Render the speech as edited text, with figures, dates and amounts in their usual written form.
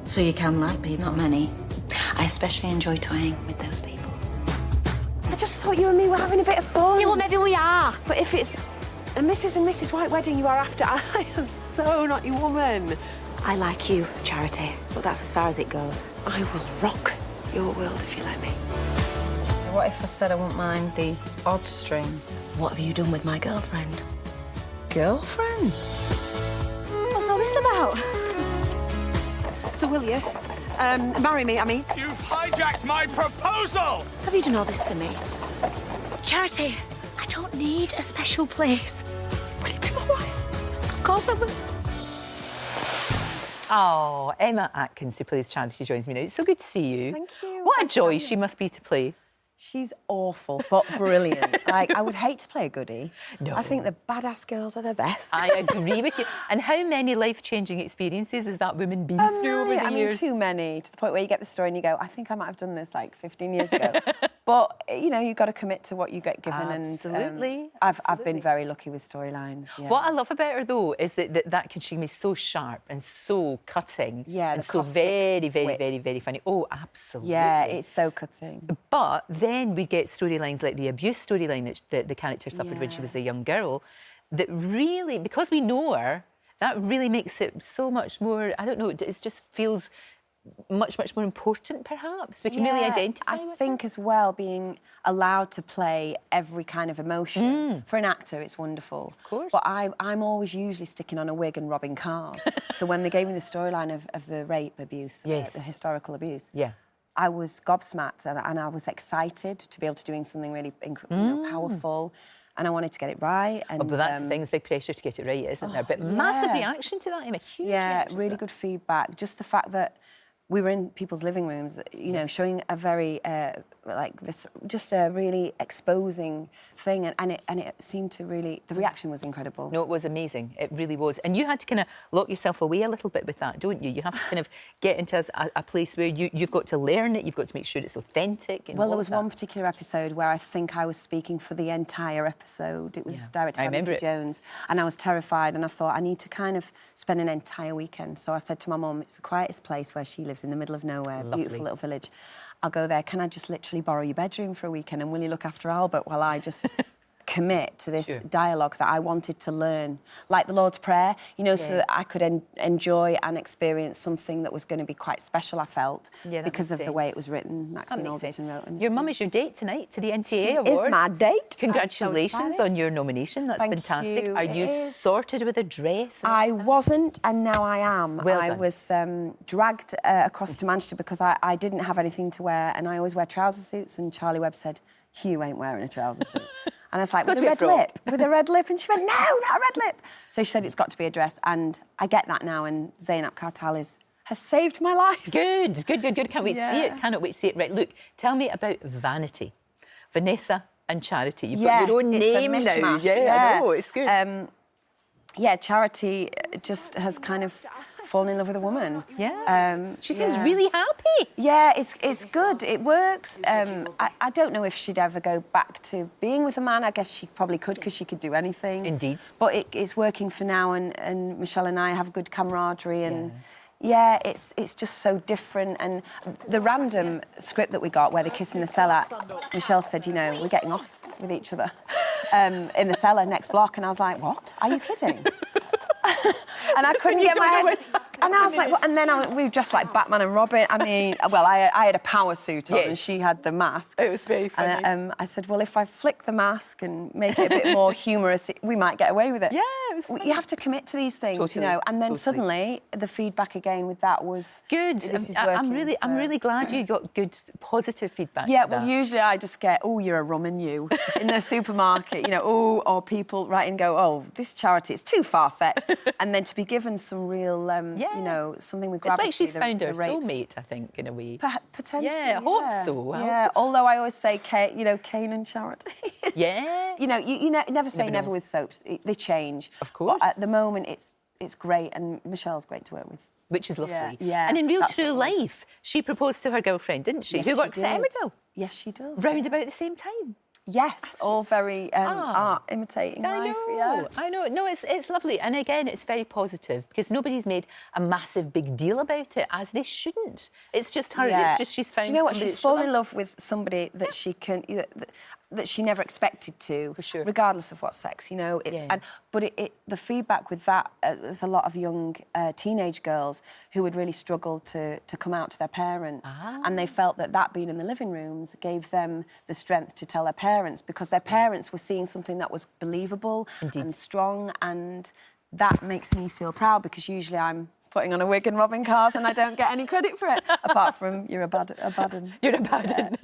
So you can like people? Not many. I especially enjoy toying with those people. I just thought you and me were having a bit of fun. Yeah, well, maybe we are. But if it's a Mrs. and Mrs. White wedding you are after, I am so not your woman. I like you, Charity, but that's as far as it goes. I will rock your world if you let me. What if I said I wouldn't mind the odd string? What have you done with my girlfriend? Girlfriend? What's all this about? So will you? Marry me, I mean. You've hijacked my proposal! Have you done all this for me? Charity, I don't need a special place. Will you be my wife? Of course I will. Oh, Emma Atkins, who plays Charity, joins me now. It's so good to see you. Thank you. What a joy she must be to play. She's awful, but brilliant. Like, I would hate to play a goodie. No. I think the badass girls are the best. I agree with you. And how many life-changing experiences has that woman been through over the I mean, years? too many, to the point where you get the story and you go, I think I might have done this like 15 years ago. But, you know, you've got to commit to what you get given. Absolutely. And I've been very lucky with storylines. Yeah. What I love about her, though, is that can she be so sharp and so cutting. Yeah, and the so caustic very, very, wit. very, very funny. Oh, absolutely. Yeah, it's so cutting. But then we get storylines like the abuse storyline that the character suffered when she Yeah. was a young girl, that really, because we know her, that really makes it so much more, I don't know, it just feels much, much more important, perhaps. We can really identify I with think her. as well, being allowed to play every kind of emotion. For an actor, it's wonderful. Of course. But I'm always usually sticking on a wig and robbing cars. So when they gave me the storyline of the rape abuse, Yes. the historical abuse, Yeah. I was gobsmacked and I was excited to be able to do something really powerful. And I wanted to get it right. And, Oh, but that's the thing, it's big pressure to get it right, isn't there? But massive yeah. reaction to that, Emma, huge Yeah, reaction to really that. good feedback. Just the fact that we were in people's living rooms, you know, showing a very, just a really exposing thing. And it seemed to really, the reaction was incredible. No, it was amazing. It really was. And you had to kind of lock yourself away a little bit with that, don't you? You have to kind of get into a place where you've got to learn it, you've got to make sure it's authentic. And Well, all there of was that. one particular episode where I think I was speaking for the entire episode. It was directed I by remember Michelle it. Jones, and I was terrified, and I thought I need to kind of spend an entire weekend. So I said to my mum, it's the quietest place where she lives in the middle of nowhere, beautiful little village. I'll go there. Can I just literally borrow your bedroom for a weekend, and will you look after Albert while I just commit to this dialogue that I wanted to learn, like the Lord's Prayer, you know, so that I could enjoy and experience something that was going to be quite special, I felt, because of the way it was written. Maxine Alderton wrote. And Your mum is your date tonight to the NTA she Awards. is my date. Congratulations on your nomination. That's Thank fantastic. you. Are It you is. sorted with a dress? and I all that? wasn't, and now I am. Well I done. was dragged across to Manchester because I didn't have anything to wear, and I always wear trouser suits, and Charlie Webb said, Hugh ain't wearing a trouser suit. And I was like, It's with got a to be red a frock. lip, with a red lip. And she went, no, not a red lip. So she said, it's got to be a dress. And I get that now, and Zainab Kartal has saved my life. Good. Can't wait to see it. Yeah. Cannot wait to see it. Right, look, tell me about Vanity. Vanessa and Charity. You've Yes, got your own it's a name now. mishmash. Yeah, I know, it's good. Yeah, Charity just has kind of fallen in love with a woman. Yeah. She seems really happy. Yeah, it's good. It works. I don't know if she'd ever go back to being with a man. I guess she probably could because she could do anything. Indeed. But it's working for now, and Michelle and I have good camaraderie, and yeah, it's just so different. And the random script that we got where they kiss in the cellar, Michelle said, you know, we're getting off with each other in the cellar next block, and I was like, what? Are you kidding? And I couldn't get my head. And I was like, what? And then we were dressed like Batman and Robin. I mean, well, I had a power suit on, and she had the mask. It was very funny. And I said, well, if I flick the mask and make it a bit more humorous, we might get away with it. Yeah, it was funny. You have to commit to these things, Totally, you know. And then totally. suddenly, the feedback again with that was Good. This is I'm working, really glad you got good, positive feedback. Yeah, to well, that. usually I just get, oh, you're a rumman, you, in the supermarket, you know, oh, or people write and go, oh, this Charity, it's too far-fetched. And then to be given some real, you know, something with It's gravity. like she's found her the rapes. soulmate, I think, in a way. Potentially, Yeah, I hope so. I hope Yeah, so. although I always say, you know, Cain and Charity. Yeah. You know, you never say Never never know. with soaps. They change. Of course. But at the moment, it's great, and Michelle's great to work with. Which is lovely. Yeah, And in real that's true what it was. life, she proposed to her girlfriend, didn't she? Yes, Who she works at did. Emmerdale. Yes, she does. Round about the same time. Yes, all very art imitating life. Yeah. I know. No, it's lovely. And again, it's very positive because nobody's made a massive big deal about it, as they shouldn't. It's just her. Yeah. It's just she's found. Do you know what? somebody She's that she fallen in loves. love with somebody that she can, that she never expected to, For sure. regardless of what sex. You know, but the feedback with that, there's a lot of young teenage girls who would really struggle to come out to their parents, and they felt that being in the living rooms gave them the strength to tell their parents, because their parents were seeing something that was believable and strong, and that makes me feel proud, because usually I'm putting on a wig and robbing cars and I don't get any credit for it, apart from you're a bad 'un. You're a bad 'un.